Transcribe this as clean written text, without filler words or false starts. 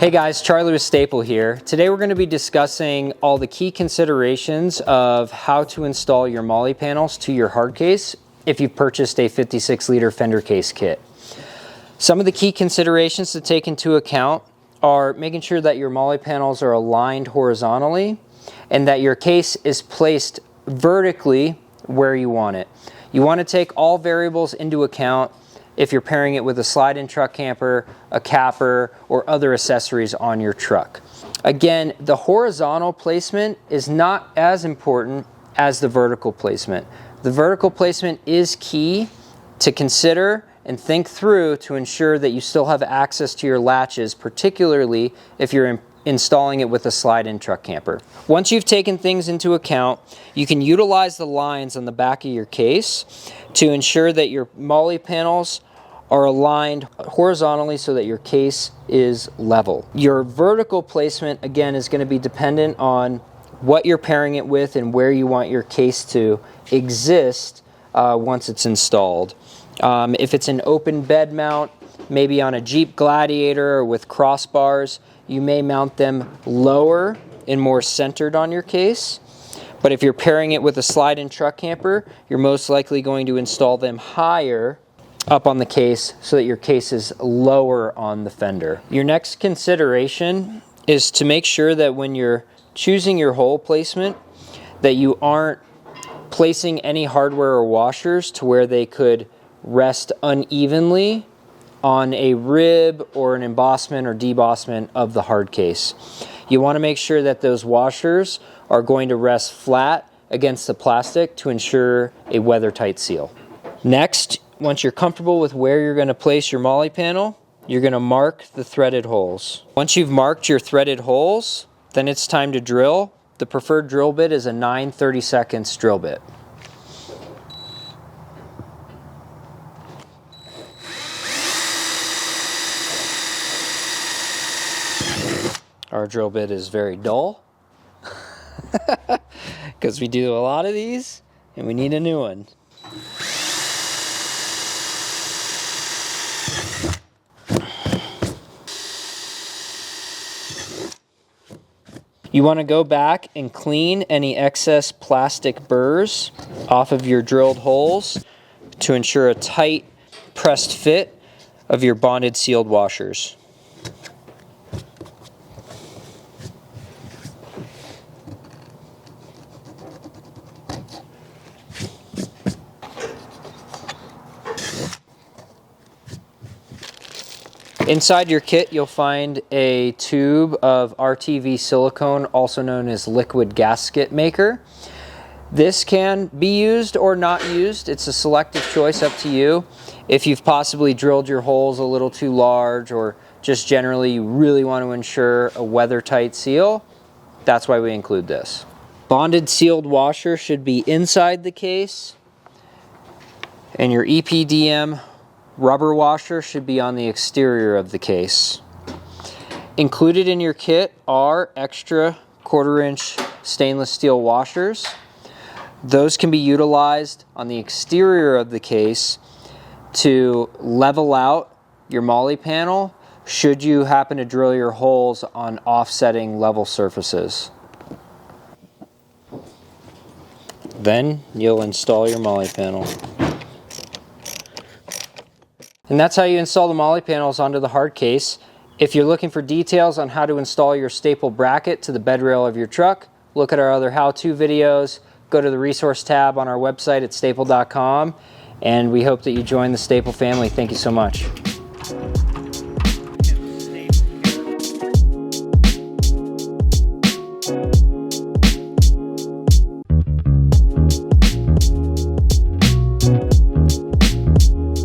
Hey guys, Charlie with Staple here. Today we're going to be discussing all the key considerations of how to install your MOLLE panels to your hard case if you've purchased a 56-liter Fender Case Kit. Some of the key considerations to take into account are making sure that your MOLLE panels are aligned horizontally and that your case is placed vertically where you want it. You want to take all variables into account if you're pairing it with a slide-in truck camper, a capper, or other accessories on your truck. Again, the horizontal placement is not as important as the vertical placement. The vertical placement is key to consider and think through to ensure that you still have access to your latches, particularly if you're installing it with a slide-in truck camper. Once you've taken things into account, you can utilize the lines on the back of your case to ensure that your MOLLE panels are aligned horizontally so that your case is level. Your vertical placement, again, is going to be dependent on what you're pairing it with and where you want your case to exist once it's installed. If it's an open bed mount, maybe on a Jeep Gladiator or with crossbars, you may mount them lower and more centered on your case. But if you're pairing it with a slide-in truck camper, you're most likely going to install them higher up on the case so that your case is lower on the fender. Your next consideration is to make sure that when you're choosing your hole placement that you aren't placing any hardware or washers to where they could rest unevenly on a rib or an embossment or debossment of the hard case. You want to make sure that those washers are going to rest flat against the plastic to ensure a weather-tight seal. Next, once you're comfortable with where you're going to place your MOLLE panel, you're going to mark the threaded holes. Once you've marked your threaded holes, then it's time to drill. The preferred drill bit is a 9/32 drill bit. Our drill bit is very dull because we do a lot of these and we need a new one. You want to go back and clean any excess plastic burrs off of your drilled holes to ensure a tight pressed fit of your bonded sealed washers. Inside your kit, you'll find a tube of RTV silicone, also known as liquid gasket maker. This can be used or not used. It's a selective choice, up to you. If you've possibly drilled your holes a little too large or just generally you really want to ensure a weather-tight seal, that's why we include this. Bonded sealed washer should be inside the case, and your EPDM rubber washer should be on the exterior of the case. Included in your kit are extra 1/4-inch stainless steel washers. Those can be utilized on the exterior of the case to level out your MOLLE panel should you happen to drill your holes on offsetting level surfaces. Then you'll install your MOLLE panel. And that's how you install the MOLLE panels onto the hard case. If you're looking for details on how to install your staple bracket to the bed rail of your truck, look at our other how-to videos. Go to the resource tab on our website at staple.com, and we hope that you join the Staple family. Thank you so much.